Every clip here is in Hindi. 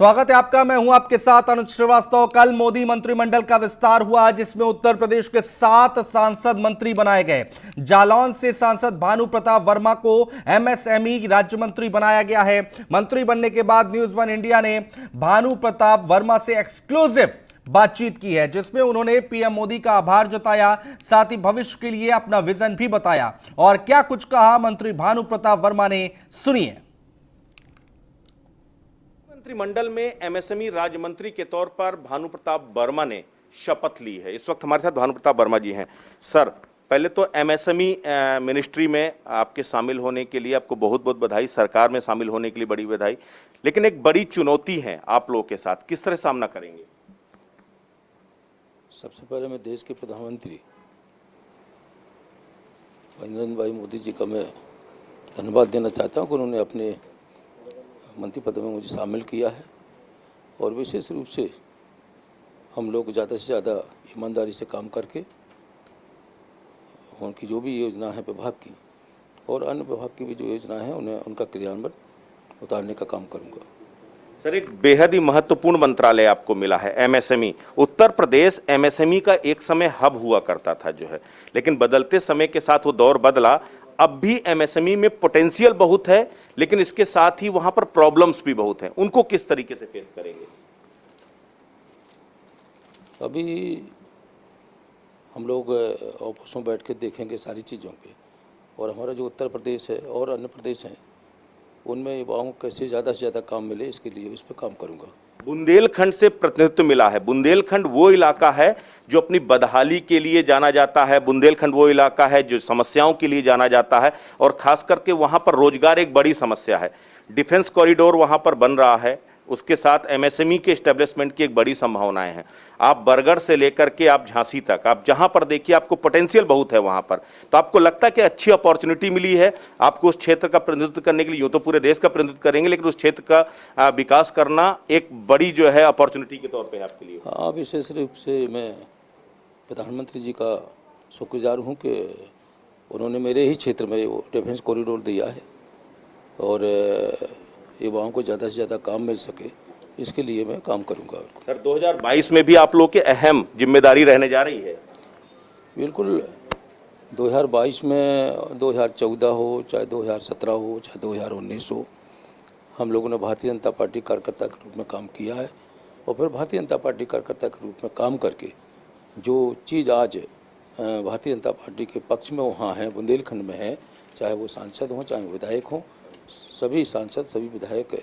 स्वागत है आपका। मैं हूं आपके साथ अनुज श्रीवास्तव। कल मोदी मंत्रिमंडल का विस्तार हुआ जिसमें उत्तर प्रदेश के 7 सांसद मंत्री बनाए गए। जालौन से सांसद भानु प्रताप वर्मा को एमएसएमई राज्य मंत्री बनाया गया है। मंत्री बनने के बाद न्यूज वन इंडिया ने भानु प्रताप वर्मा से एक्सक्लूसिव बातचीत की है, जिसमें उन्होंने पीएम मोदी का आभार जताया, साथ ही भविष्य के लिए अपना विजन भी बताया। और क्या कुछ कहा मंत्री भानु प्रताप वर्मा ने, सुनिए। मंत्रिमंडल में एमएसएमई राज्य मंत्री के तौर पर भानु प्रताप वर्मा ने शपथ ली है। इस वक्त हमारे साथ भानु प्रताप वर्मा जी हैं। सर, पहले तो एमएसएमई मिनिस्ट्री में आपके शामिल होने के लिए आपको बहुत बहुत बधाई, सरकार में शामिल होने के लिए बड़ी बधाई। लेकिन एक बड़ी चुनौती है आप लोगों के साथ, किस तरह सामना करेंगे? सबसे पहले मैं देश के प्रधानमंत्री नरेंद्र भाई मोदी जी का मैं धन्यवाद देना चाहता हूँ कि उन्होंने अपने मंत्रिपद में मुझे शामिल किया है। और विशेष रूप से हम लोग ज़्यादा से ज़्यादा ईमानदारी से काम करके उनकी जो भी योजना है विभाग की और अन्य विभाग की भी जो योजना है उन्हें उनका क्रियान्वयन उतारने का काम करूँगा। सर, एक बेहद ही महत्वपूर्ण मंत्रालय आपको मिला है एमएसएमई। उत्तर प्रदेश एमएसएमई का एक समय हब हुआ करता था जो है, लेकिन बदलते समय के साथ वो दौर बदला। अब भी एमएसएमई में पोटेंशियल बहुत है, लेकिन इसके साथ ही वहां पर प्रॉब्लम्स भी बहुत हैं। उनको किस तरीके से फेस करेंगे? अभी हम लोग ऑफिस में बैठ के देखेंगे सारी चीज़ों पे, और हमारा जो उत्तर प्रदेश है और अन्य प्रदेश हैं उनमें युवाओं को कैसे ज़्यादा से ज़्यादा काम मिले, इसके लिए इस पर काम करूँगा। बुंदेलखंड से प्रतिनिधित्व मिला है। बुंदेलखंड वो इलाका है जो अपनी बदहाली के लिए जाना जाता है। बुंदेलखंड वो इलाका है जो समस्याओं के लिए जाना जाता है, और खास करके वहां पर रोजगार एक बड़ी समस्या है। डिफेंस कॉरिडोर वहां पर बन रहा है, उसके साथ एमएसएमई के एस्टेब्लिशमेंट की एक बड़ी संभावनाएं हैं। आप बरगढ़ से लेकर के आप झांसी तक, आप जहां पर देखिए आपको पोटेंशियल बहुत है वहां पर। तो आपको लगता है कि अच्छी अपॉर्चुनिटी मिली है आपको उस क्षेत्र का प्रतिनिधित्व करने के लिए? यूं तो पूरे देश का प्रतिनिधित्व करेंगे, लेकिन उस क्षेत्र का विकास करना एक बड़ी जो है अपॉर्चुनिटी के तौर पर आपके लिए। हाँ, विशेष रूप से मैं प्रधानमंत्री जी का शुक्रगुजार हूँ कि उन्होंने मेरे ही क्षेत्र में वो डिफेंस कॉरिडोर दिया है, और युवाओं को ज़्यादा से ज़्यादा काम मिल सके, इसके लिए मैं काम करूंगा। सर, 2022 में भी आप लोग के अहम जिम्मेदारी रहने जा रही है। बिल्कुल, 2022 में 2014 हो, चाहे 2017 हो, चाहे 2019 हो, हम लोगों ने भारतीय जनता पार्टी कार्यकर्ता के रूप में काम किया है। और फिर भारतीय जनता पार्टी कार्यकर्ता के रूप में काम करके जो चीज़ आज भारतीय जनता पार्टी के पक्ष में वहाँ है, बुंदेलखंड में है, चाहे वो सांसद हों चाहे विधायक हों, सभी सांसद सभी विधायक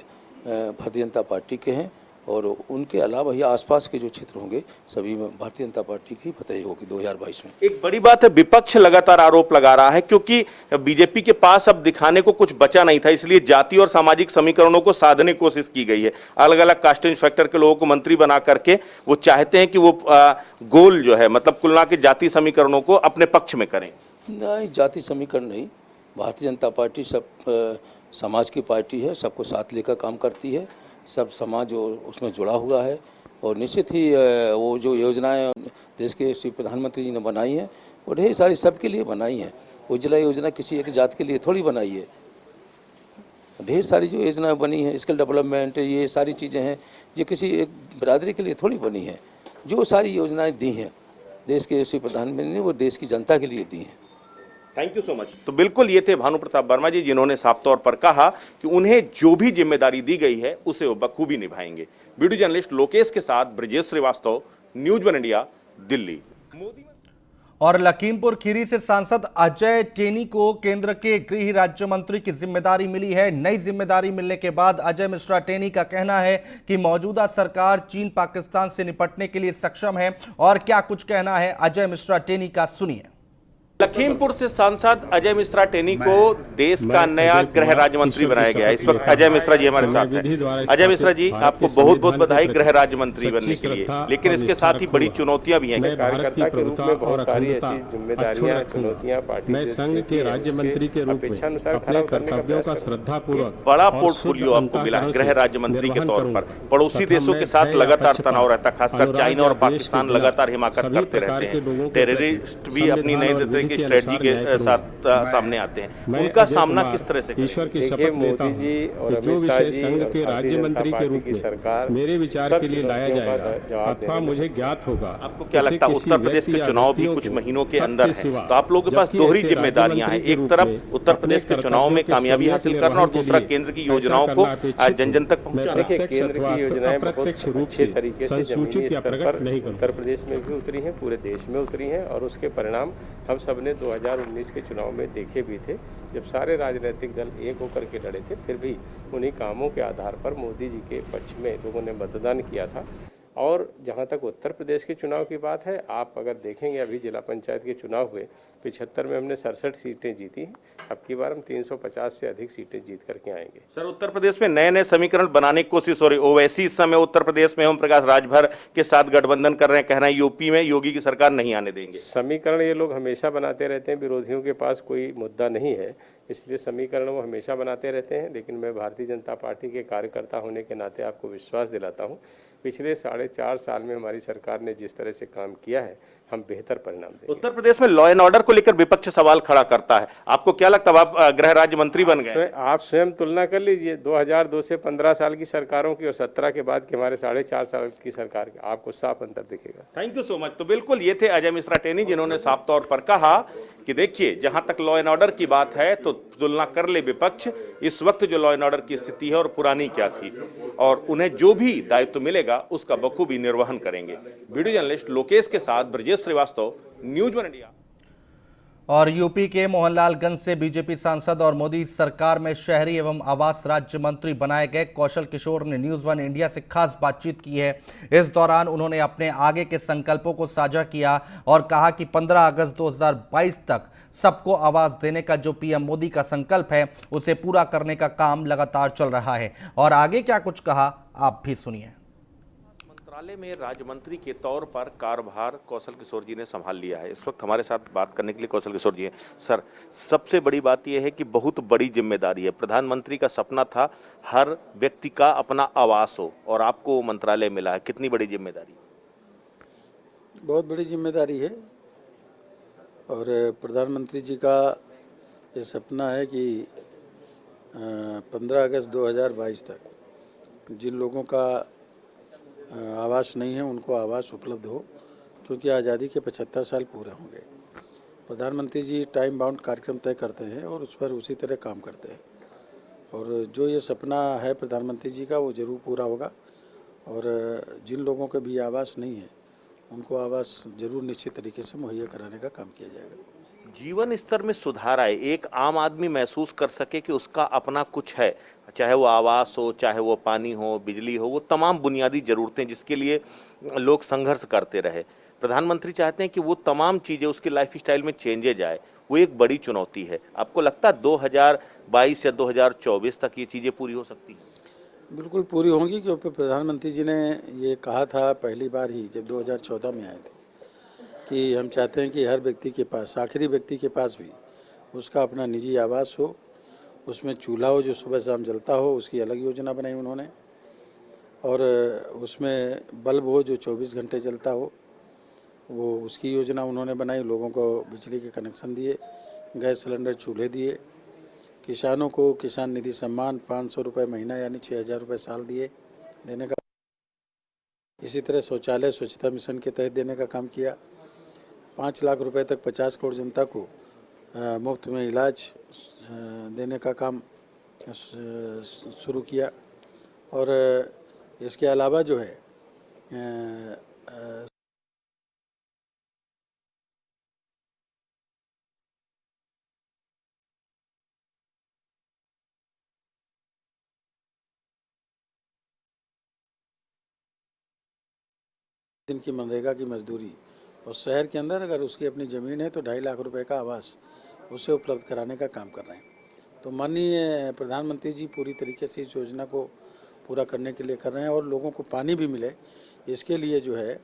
भारतीय जनता पार्टी के हैं। और उनके अलावा ही आसपास के जो क्षेत्र होंगे सभी में भारतीय जनता पार्टी की फतह होगी 2022 में। एक बड़ी बात है, विपक्ष लगातार आरोप लगा रहा है, क्योंकि बीजेपी के पास अब दिखाने को कुछ बचा नहीं था, इसलिए जाति और सामाजिक समीकरणों को साधने की कोशिश की गई है। अलग अलग कास्ट एंड फैक्टर के लोगों को मंत्री बना करके वो चाहते हैं कि वो गोल जो है, मतलब कुल मिला के जाति समीकरणों को अपने पक्ष में करें। नहीं, जाति समीकरण नहीं, भारतीय जनता पार्टी सब समाज की पार्टी है, सबको साथ लेकर काम करती है, सब समाज उसमें जुड़ा हुआ है। और निश्चित ही वो जो योजनाएं देश के श्री प्रधानमंत्री जी ने बनाई हैं वो ढेर सारी सबके लिए बनाई हैं। उज्ज्वला योजना किसी एक जात के लिए थोड़ी बनाई है, ढेर सारी जो योजनाएं बनी हैं, स्किल डेवलपमेंट, ये सारी चीज़ें हैं जो किसी एक बिरादरी के लिए थोड़ी बनी हैं। जो सारी योजनाएँ दी हैं देश के श्री प्रधानमंत्री ने, वो देश की जनता के लिए दी हैं। Thank you so much. तो बिल्कुल ये थे भानु प्रताप वर्मा जी, जिन्होंने साफ तौर पर कहा कि उन्हें जो भी जिम्मेदारी दी गई है उसे वो बखूबी निभाएंगे। वीडियो जर्नलिस्ट लोकेश के साथ Brajesh Shrivastava, News One India, Delhi. और लखीमपुर खीरी से सांसद अजय टेनी को केंद्र के गृह राज्य मंत्री की जिम्मेदारी मिली है। नई जिम्मेदारी मिलने के बाद अजय मिश्रा टेनी का कहना है कि मौजूदा सरकार चीन पाकिस्तान से निपटने के लिए सक्षम है। और क्या कुछ कहना है अजय मिश्रा टेनी का, सुनिए। लखीमपुर से सांसद अजय मिश्रा टेनी को देश का नया गृह राज्य मंत्री बनाया गया। इस वक्त अजय मिश्रा जी हमारे साथ हैं। अजय मिश्रा जी, आपको बहुत बहुत बधाई गृह राज्य मंत्री बनने के लिए, लेकिन इसके साथ ही बड़ी चुनौतियां भी हैं। कार्यकर्ता के रूप में बहुत सारी ऐसी जिम्मेदारियां, चुनौतियां पार्टी मैं संघ के राज्य मंत्री के रूप में अपने कर्तव्यों का श्रद्धापूर्वक बड़ा पोर्टफोलियो आपको मिला है गृह राज्य मंत्री के तौर पर। पड़ोसी देशों के साथ लगातार तनाव रहता है, खासकर चाइना और पाकिस्तान लगातार हिमाकत करते रहते हैं। टेररिस्ट भी अपनी नई के स्ट्रेटजी के साथ सामने आते हैं, उनका सामना किस तरह से करेंगे? ईश्वर की शपथ लेता हूं कि जो विषय संघ के राज्य मंत्री के रूप में मेरे विचार के लिए लाया जाएगा अथवा मुझे ज्ञात होगा, आपको क्या लगता है उत्तर प्रदेश के चुनाव भी कुछ महीनों के अंदर है, तो आप लोगों के पास दोहरी जिम्मेदारियां हैं, एक तरफ उत्तर प्रदेश के चुनाव में कामयाबी हासिल करना और दूसरा केंद्र की योजनाओं को जन जन तक पहुंचाना। देखिए, केंद्र की योजनाएं बहुत अच्छे तरीके से जमीनी स्तर पर उत्तर प्रदेश में भी उतरी हैं, पूरे देश में उतरी हैं, और उसके परिणाम हम सब ने 2019 के चुनाव में देखे भी थे, जब सारे राजनीतिक दल एक होकर के लड़े थे, फिर भी उन्हीं कामों के आधार पर मोदी जी के पक्ष में लोगों ने मतदान किया था। और जहां तक उत्तर प्रदेश के चुनाव की बात है, आप अगर देखेंगे अभी जिला पंचायत के चुनाव हुए, 75 में हमने 67 सीटें जीती, अब की बार हम 350 से अधिक सीटें जीत करके आएंगे। सर, उत्तर प्रदेश में नए नए समीकरण बनाने की कोशिश हो रही, ओवैसी इस समय उत्तर प्रदेश में ओम प्रकाश राजभर के साथ गठबंधन कर रहे हैं, कह रहे हैं यूपी में योगी की सरकार नहीं आने देंगे। समीकरण ये लोग हमेशा बनाते रहते हैं, विरोधियों के पास कोई मुद्दा नहीं है, इसलिए समीकरण वो हमेशा बनाते रहते हैं। लेकिन मैं भारतीय जनता पार्टी के कार्यकर्ता होने के नाते आपको विश्वास दिलाता हूँ, पिछले 4.5 साल में हमारी सरकार ने जिस तरह से काम किया है, हम बेहतर परिणाम देंगे। उत्तर प्रदेश में लॉ एंड ऑर्डर को लेकर विपक्ष सवाल खड़ा करता है, आपको क्या लगता है? आप गृह राज्य मंत्री बन गए, आप स्वयं तुलना कर लीजिए 2002 से 15 साल की सरकारों की और 17 के बाद की हमारे 4.5 साल की सरकार की, आपको साफ अंतर दिखेगा। Thank you so much. तो बिल्कुल ये थे अजय मिश्रा टेनी, जिन्होंने साफ तौर पर कहा कि देखिए, जहां तक लॉ एंड ऑर्डर की बात है तो तुलना कर ले विपक्ष, इस वक्त जो लॉ एंड ऑर्डर की स्थिति है और पुरानी क्या थी, और उन्हें जो भी दायित्व मिलेगा उसका बखूबी निर्वहन करेंगे। वीडियो जर्नलिस्ट लोकेश के साथ Brajesh Shrivastava, News One India. और यूपी के मोहनलालगंज से बीजेपी सांसद और मोदी सरकार में शहरी एवं आवास राज्य मंत्री बनाए गए कौशल किशोर ने न्यूज वन इंडिया से खास बातचीत की है। इस दौरान उन्होंने अपने आगे के संकल्पों को साझा किया और कहा कि 15 अगस्त 2022 तक सबको आवास देने का जो पीएम मोदी का संकल्प है, उसे पूरा करने का काम लगातार चल रहा है। और आगे क्या कुछ कहा, आप भी सुनिए। मंत्रालय में राज्य मंत्री के तौर पर कार्यभार कौशल किशोर जी ने संभाल लिया है। इस वक्त हमारे साथ बात करने के लिए कौशल किशोर जी हैं। सर, सबसे बड़ी बात यह है कि बहुत बड़ी जिम्मेदारी है। प्रधानमंत्री का सपना था हर व्यक्ति का अपना आवास हो, और आपको मंत्रालय मिला है, कितनी बड़ी जिम्मेदारी? बहुत बड़ी जिम्मेदारी है, और प्रधानमंत्री जी का ये सपना है कि 15 अगस्त 2022 तक जिन लोगों का आवास नहीं है उनको आवास उपलब्ध हो, क्योंकि आज़ादी के 75 साल पूरे होंगे। प्रधानमंत्री जी टाइम बाउंड कार्यक्रम तय करते हैं और उस पर उसी तरह काम करते हैं, और जो ये सपना है प्रधानमंत्री जी का वो ज़रूर पूरा होगा। और जिन लोगों के भी आवास नहीं है उनको आवास जरूर निश्चित तरीके से मुहैया कराने का काम किया जाएगा। जीवन स्तर में सुधार आए, एक आम आदमी महसूस कर सके कि उसका अपना कुछ है, चाहे वो आवास हो, चाहे वो पानी हो, बिजली हो, वो तमाम बुनियादी जरूरतें जिसके लिए लोग संघर्ष करते रहे। प्रधानमंत्री चाहते हैं कि वो तमाम चीज़ें उसकी लाइफस्टाइल में चेंजेज आए, वो एक बड़ी चुनौती है। आपको लगता है 2022 या 2024 तक ये चीज़ें पूरी हो सकती हैं? बिल्कुल पूरी होंगी, क्योंकि प्रधानमंत्री जी ने ये कहा था पहली बार ही जब 2014 में आए थे कि हम चाहते हैं कि हर व्यक्ति के पास, आखिरी व्यक्ति के पास भी उसका अपना निजी आवास हो, उसमें चूल्हा हो जो सुबह शाम जलता हो, उसकी अलग योजना बनाई उन्होंने, और उसमें बल्ब हो जो 24 घंटे जलता हो, वो उसकी योजना उन्होंने बनाई। लोगों को बिजली के कनेक्शन दिए, गैस सिलेंडर चूल्हे दिए, किसानों को किसान निधि सम्मान 500 रुपये महीना यानी 6000 रुपये साल देने का, इसी तरह शौचालय स्वच्छता मिशन के तहत देने का काम किया। 5 लाख रुपए तक 50 करोड़ जनता को मुफ्त में इलाज देने का काम शुरू किया। और इसके अलावा जो है दिन की मनरेगा की मजदूरी, और शहर के अंदर अगर उसकी अपनी ज़मीन है तो 2.5 लाख रुपए का आवास उसे उपलब्ध कराने का काम कर रहे हैं। तो माननीय प्रधानमंत्री जी पूरी तरीके से इस योजना को पूरा करने के लिए कर रहे हैं, और लोगों को पानी भी मिले इसके लिए जो है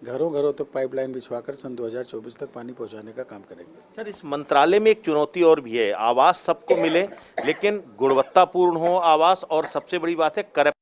घरों घरों तक पाइपलाइन बिछवाकर सन 2024 तक पानी पहुंचाने का काम करेंगे। सर, इस मंत्रालय में एक चुनौती और भी है, आवास सबको मिले लेकिन गुणवत्तापूर्ण हो आवास, और सबसे बड़ी बात है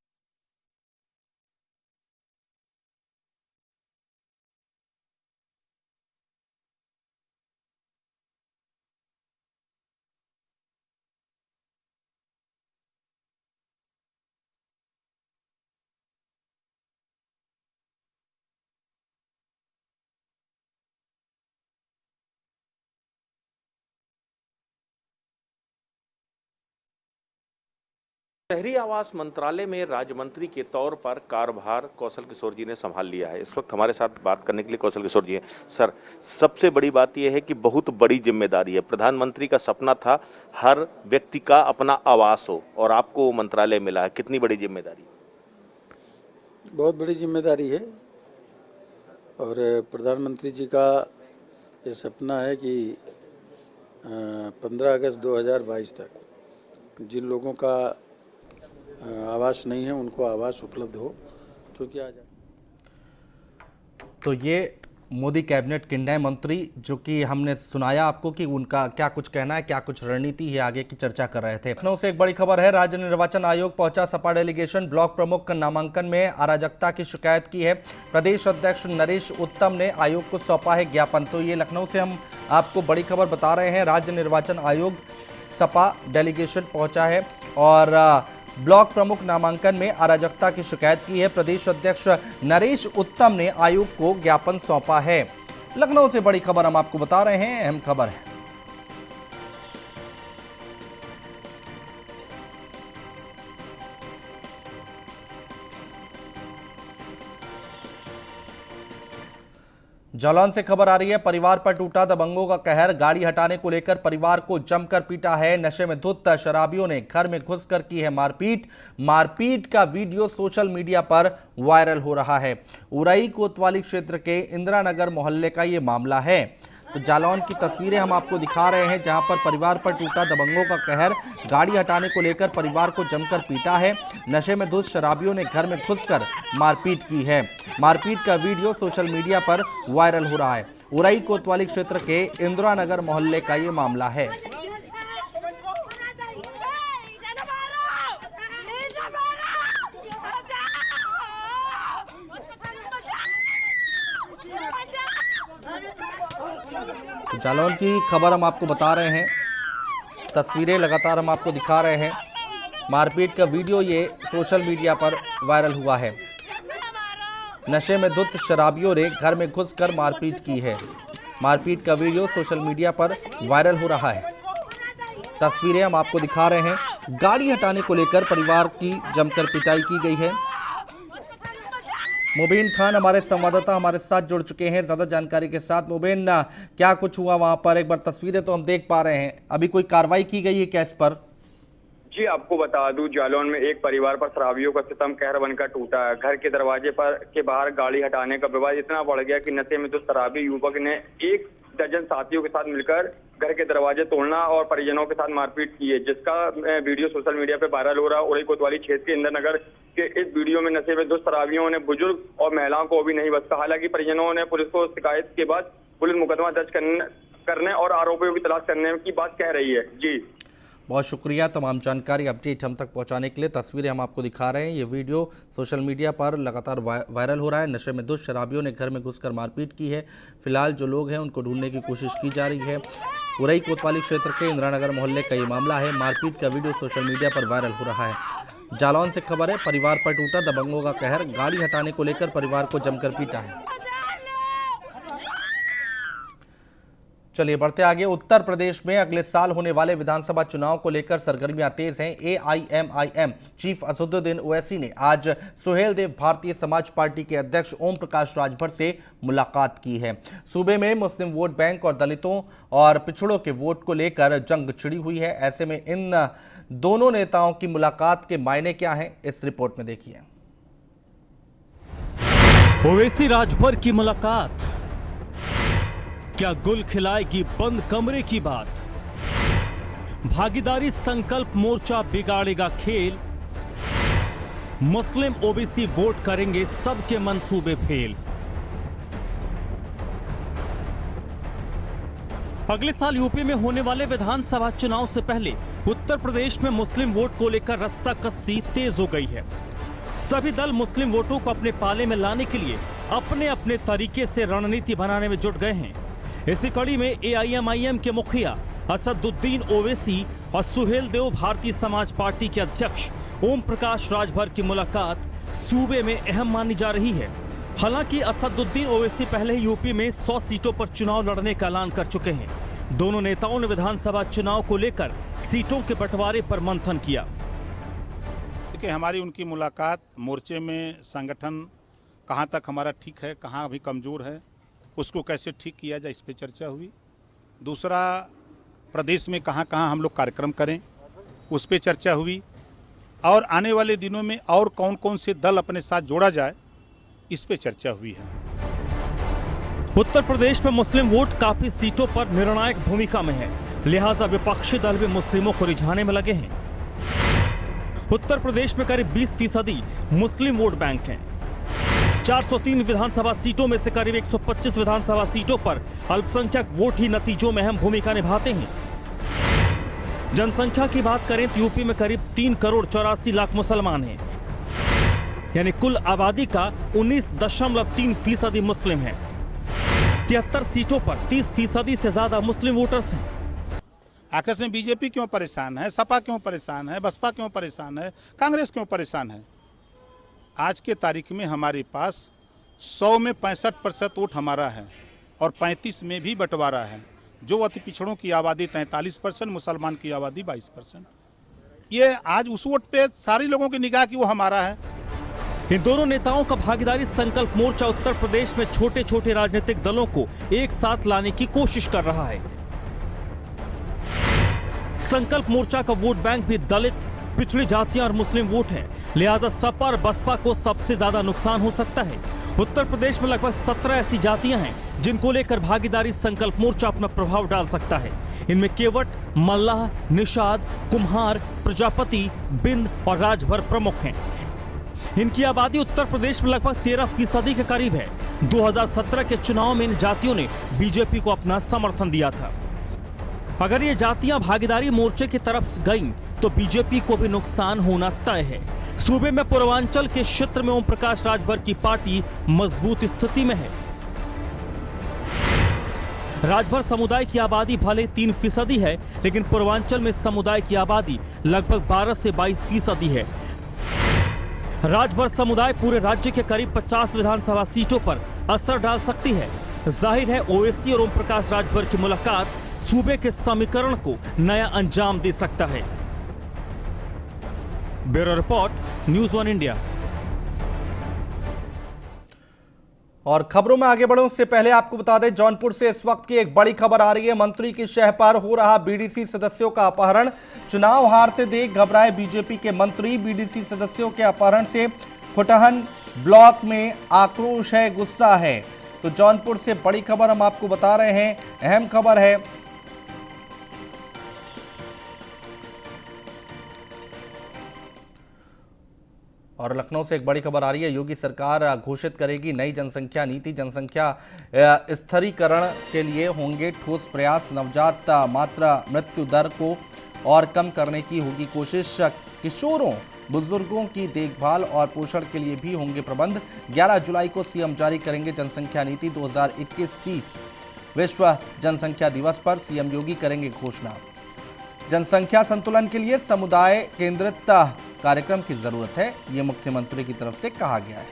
शहरी आवास मंत्रालय में राज्य मंत्री के तौर पर कार्यभार कौशल किशोर जी ने संभाल लिया है। इस वक्त हमारे साथ बात करने के लिए कौशल किशोर जी हैं। सर, सबसे बड़ी बात यह है कि बहुत बड़ी जिम्मेदारी है। प्रधानमंत्री का सपना था हर व्यक्ति का अपना आवास हो और आपको वो मंत्रालय मिला है। कितनी बड़ी जिम्मेदारी? बहुत बड़ी जिम्मेदारी है और प्रधानमंत्री जी का ये सपना है कि 15 अगस्त 2022 तक जिन लोगों का आवास नहीं है उनको आवास उपलब्ध हो, क्योंकि आज तो ये मोदी कैबिनेट के नए मंत्री जो कि हमने सुनाया आपको कि उनका क्या कुछ कहना है, क्या कुछ रणनीति है, आगे की चर्चा कर रहे थे। लखनऊ से एक बड़ी खबर है। राज्य निर्वाचन आयोग पहुंचा सपा डेलीगेशन। ब्लॉक प्रमुख का नामांकन में अराजकता की शिकायत की है। प्रदेश अध्यक्ष नरेश उत्तम ने आयोग को सौंपा है ज्ञापन। तो ये लखनऊ से हम आपको बड़ी खबर बता रहे हैं। राज्य निर्वाचन आयोग सपा डेलीगेशन पहुंचा है और ब्लॉक प्रमुख नामांकन में अराजकता की शिकायत की है। प्रदेश अध्यक्ष नरेश उत्तम ने आयोग को ज्ञापन सौंपा है। लखनऊ से बड़ी खबर हम आपको बता रहे हैं, अहम खबर है। जालौन से खबर आ रही है। परिवार पर टूटा दबंगों का कहर। गाड़ी हटाने को लेकर परिवार को जमकर पीटा है। नशे में धुत शराबियों ने घर में घुसकर की है मारपीट। मारपीट का वीडियो सोशल मीडिया पर वायरल हो रहा है। उरई कोतवाली क्षेत्र के इंदिरा नगर मोहल्ले का यह मामला है। तो जालौन की तस्वीरें हम आपको दिखा रहे हैं, जहां पर परिवार पर टूटा दबंगों का कहर। गाड़ी हटाने को लेकर परिवार को जमकर पीटा है। नशे में धुत शराबियों ने घर में घुसकर मारपीट की है। मारपीट का वीडियो सोशल मीडिया पर वायरल हो रहा है। उरई कोतवाली क्षेत्र के इंदिरा नगर मोहल्ले का ये मामला है। जालौन की खबर हम आपको बता रहे हैं, तस्वीरें लगातार हम आपको दिखा रहे हैं। मारपीट का वीडियो ये सोशल मीडिया पर वायरल हुआ है। नशे में धुत शराबियों ने घर में घुसकर मारपीट की है। मारपीट का वीडियो सोशल मीडिया पर वायरल हो रहा है। तस्वीरें हम आपको दिखा रहे हैं। गाड़ी हटाने को लेकर परिवार की जमकर पिटाई की गई है। मुबीन खान हमारे संवाददाता हमारे साथ जुड़ चुके हैं ज्यादा जानकारी के साथ। मुबीन, क्या कुछ हुआ वहां पर? एक बार तस्वीरें तो हम देख पा रहे हैं, अभी कोई कार्रवाई की गई है क्या इस पर? जी, आपको बता दूं, जालौन में एक परिवार पर शराबियों का सितम कहर बनकर टूटा है। घर के दरवाजे पर के बाहर गाड़ी हटाने का विवाद इतना बढ़ गया कि नशे में तो शराबी युवक ने 1 दर्जन साथियों के साथ मिलकर घर के दरवाजे तोड़ना और परिजनों के साथ मारपीट की है, जिसका वीडियो सोशल मीडिया पे वायरल हो रहा है। उरई कोतवाली क्षेत्र के इंदिरा नगर के इस वीडियो में नशे में 2 शराबियों ने बुजुर्ग और महिलाओं को भी नहीं बख्शा। हालांकि परिजनों ने पुलिस को शिकायत के बाद पुलिस मुकदमा दर्ज करने और आरोपियों की तलाश करने की बात कह रही है। जी, बहुत शुक्रिया तमाम जानकारी अपडेट हम तक पहुंचाने के लिए। तस्वीरें हम आपको दिखा रहे हैं। ये वीडियो सोशल मीडिया पर लगातार वायरल हो रहा है। नशे में धुत शराबियों ने घर में घुसकर मारपीट की है। फिलहाल जो लोग हैं उनको ढूंढने की कोशिश की जा रही है। उरई कोतवाली क्षेत्र के इंदिरा नगर मोहल्ले का ये मामला है। मारपीट का वीडियो सोशल मीडिया पर वायरल हो रहा है। जालौन से खबर है। परिवार पर टूटा दबंगों का कहर। गाड़ी हटाने को लेकर परिवार को जमकर पीटा है। चलिए बढ़ते आगे। उत्तर प्रदेश में अगले साल होने वाले विधानसभा चुनाव को लेकर सरगर्मियां तेज हैं। AIMIM चीफ असदुद्दीन ओवैसी ने आज सुहेलदेव भारतीय समाज पार्टी के अध्यक्ष ओम प्रकाश राजभर से मुलाकात की है। सूबे में मुस्लिम वोट बैंक और दलितों और पिछड़ों के वोट को लेकर जंग छिड़ी हुई है। ऐसे में इन दोनों नेताओं की मुलाकात के मायने क्या हैं, इस रिपोर्ट में देखिए। ओवैसी राजभर की मुलाकात क्या गुल खिलाएगी बंद कमरे की बात? भागीदारी संकल्प मोर्चा बिगाड़ेगा खेल। मुस्लिम ओबीसी वोट करेंगे सबके मंसूबे फेल। अगले साल यूपी में होने वाले विधानसभा चुनाव से पहले उत्तर प्रदेश में मुस्लिम वोट को लेकर रस्साकसी तेज हो गई है। सभी दल मुस्लिम वोटों को अपने पाले में लाने के लिए अपने अपने तरीके से रणनीति बनाने में जुट गए हैं। इसी कड़ी में AIMIM के मुखिया असदुद्दीन ओवैसी और सुहेलदेव भारतीय समाज पार्टी के अध्यक्ष ओम प्रकाश राजभर की मुलाकात सूबे में अहम मानी जा रही है। हालांकि असदुद्दीन ओवैसी पहले ही यूपी में 100 सीटों पर चुनाव लड़ने का ऐलान कर चुके हैं। दोनों नेताओं ने विधानसभा चुनाव को लेकर सीटों के बंटवारे पर मंथन किया। कि हमारी उनकी मुलाकात मोर्चे में संगठन कहाँ तक हमारा ठीक है, कहाँ अभी कमज़ोर है, उसको कैसे ठीक किया जाए, इस पर चर्चा हुई। दूसरा, प्रदेश में कहाँ कहाँ हम लोग कार्यक्रम करें, उस पर चर्चा हुई। और आने वाले दिनों में और कौन कौन से दल अपने साथ जोड़ा जाए, इस पे चर्चा हुई है। उत्तर प्रदेश में मुस्लिम वोट काफी सीटों पर निर्णायक भूमिका में है, लिहाजा विपक्षी दल भी मुस्लिमों को रिझाने में लगे हैं। उत्तर प्रदेश में करीब 20% मुस्लिम वोट बैंक हैं। 403 विधानसभा सीटों में से करीब 125 विधानसभा सीटों पर अल्पसंख्यक वोट ही नतीजों में अहम भूमिका निभाते हैं। जनसंख्या की बात करें तो यूपी में करीब 3,84,00,000 मुसलमान हैं, यानी कुल आबादी का 19.3% मुस्लिम है। 73 सीटों पर 30% से ज्यादा मुस्लिम वोटर्स हैं। आखिर में बीजेपी क्यों परेशान है, सपा क्यों परेशान है, बसपा क्यों परेशान है, कांग्रेस क्यों परेशान है? आज के तारीख में हमारे पास 100 में 65% वोट हमारा है और 35 में भी बंटवारा है। जो अति पिछड़ों की आबादी 43%, मुसलमान की आबादी 22%। ये आज उस वोट पे सारी लोगों की निगाह की वो हमारा है। इन दोनों नेताओं का भागीदारी संकल्प मोर्चा उत्तर प्रदेश में छोटे छोटे राजनीतिक दलों को एक साथ लाने की कोशिश कर रहा है। संकल्प मोर्चा का वोट बैंक भी दलित, पिछड़ी जातियां और मुस्लिम वोट है, लिहाजा सपा और बसपा को सबसे ज्यादा नुकसान हो सकता है। उत्तर प्रदेश में लगभग 17 ऐसी जातियां हैं जिनको लेकर भागीदारी संकल्प मोर्चा अपना प्रभाव डाल सकता है। इनमें केवट, मल्लाह, निषाद, कुम्हार, प्रजापति, बिंद और राजभर प्रमुख हैं। इनकी आबादी उत्तर प्रदेश में लगभग 13% के करीब है। 2017 के चुनाव में इन जातियों ने बीजेपी को अपना समर्थन दिया था। अगर ये जातियां भागीदारी मोर्चे की तरफ गईं तो बीजेपी को भी नुकसान होना तय है। सूबे में पूर्वांचल के क्षेत्र में ओम प्रकाश राजभर की पार्टी मजबूत स्थिति में है। राजभर समुदाय की आबादी भले 3% है, लेकिन पूर्वांचल में समुदाय की आबादी लगभग 12 से 22% है। राजभर समुदाय पूरे राज्य के करीब 50 विधानसभा सीटों पर असर डाल सकती है। जाहिर है ओवैसी और ओम प्रकाश राजभर की मुलाकात सूबे के समीकरण को नया अंजाम दे सकता है। Bureau report, news 1 India. और खबरों में आगे बढ़ो उससे पहले आपको बता दें, जौनपुर से इस वक्त की एक बड़ी खबर आ रही है। मंत्री की शह पर हो रहा बीडीसी सदस्यों का अपहरण। चुनाव हारते देख घबराए बीजेपी के मंत्री। बीडीसी सदस्यों के अपहरण से खुटहन ब्लॉक में आक्रोश है, गुस्सा है। तो जौनपुर से बड़ी खबर हम आपको बता रहे हैं, अहम खबर है। और लखनऊ से एक बड़ी खबर आ रही है, योगी सरकार घोषित करेगी नई जनसंख्या नीति। जनसंख्या स्थिरीकरण के लिए होंगे ठोस प्रयास। नवजात मातृ मृत्यु दर को और कम करने की होगी कोशिश। किशोरों बुजुर्गों की देखभाल और पोषण के लिए भी होंगे प्रबंध। 11 जुलाई को सीएम जारी करेंगे जनसंख्या नीति 2021-30। विश्व जनसंख्या दिवस पर सीएम योगी करेंगे घोषणा। जनसंख्या संतुलन के लिए समुदाय केंद्रित कार्यक्रम की जरूरत है, ये मुख्यमंत्री की तरफ से कहा गया है।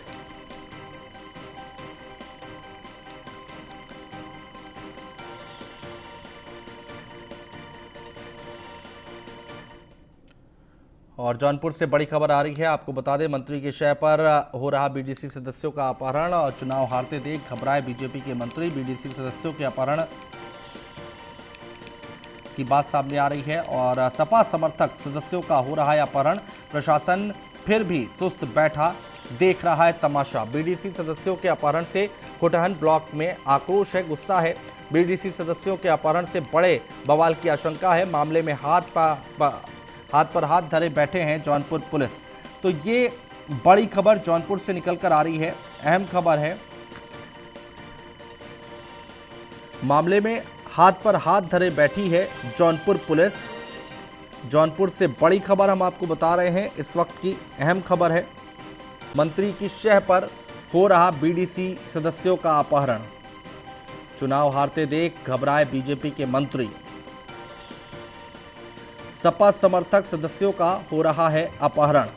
और जौनपुर से बड़ी खबर आ रही है, आपको बता दें, मंत्री की शय पर हो रहा बीडीसी सदस्यों का अपहरण। और चुनाव हारते देख घबराए बीजेपी के मंत्री। बीडीसी सदस्यों के अपहरण की बात सामने आ रही है और सपा समर्थक सदस्यों का हो रहा है अपहरण। प्रशासन फिर भी सुस्त बैठा देख रहा है तमाशा। बीडीसी सदस्यों के अपहरण से खुटहन ब्लॉक में आक्रोश है, गुस्सा है। बीडीसी सदस्यों के अपहरण से बड़े बवाल की आशंका है। मामले में हाथ पर हाथ धरे बैठे हैं जौनपुर पुलिस। तो ये बड़ी खबर जौनपुर से निकलकर आ रही है, अहम खबर है। मामले में हाथ पर हाथ धरे बैठी है जौनपुर पुलिस। जौनपुर से बड़ी खबर हम आपको बता रहे हैं, इस वक्त की अहम खबर है। मंत्री की शह पर हो रहा बीडीसी सदस्यों का अपहरण। चुनाव हारते देख घबराए बीजेपी के मंत्री। सपा समर्थक सदस्यों का हो रहा है अपहरण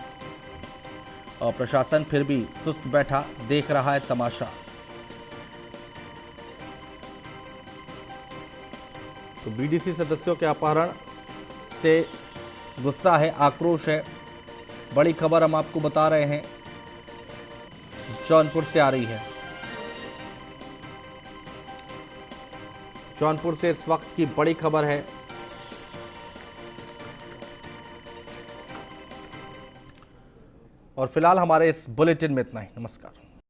और प्रशासन फिर भी सुस्त बैठा देख रहा है तमाशा। तो बीडीसी सदस्यों के अपहरण से गुस्सा है, आक्रोश है। बड़ी खबर हम आपको बता रहे हैं, जौनपुर से आ रही है। जौनपुर से इस वक्त की बड़ी खबर है। और फिलहाल हमारे इस बुलेटिन में इतना ही। नमस्कार।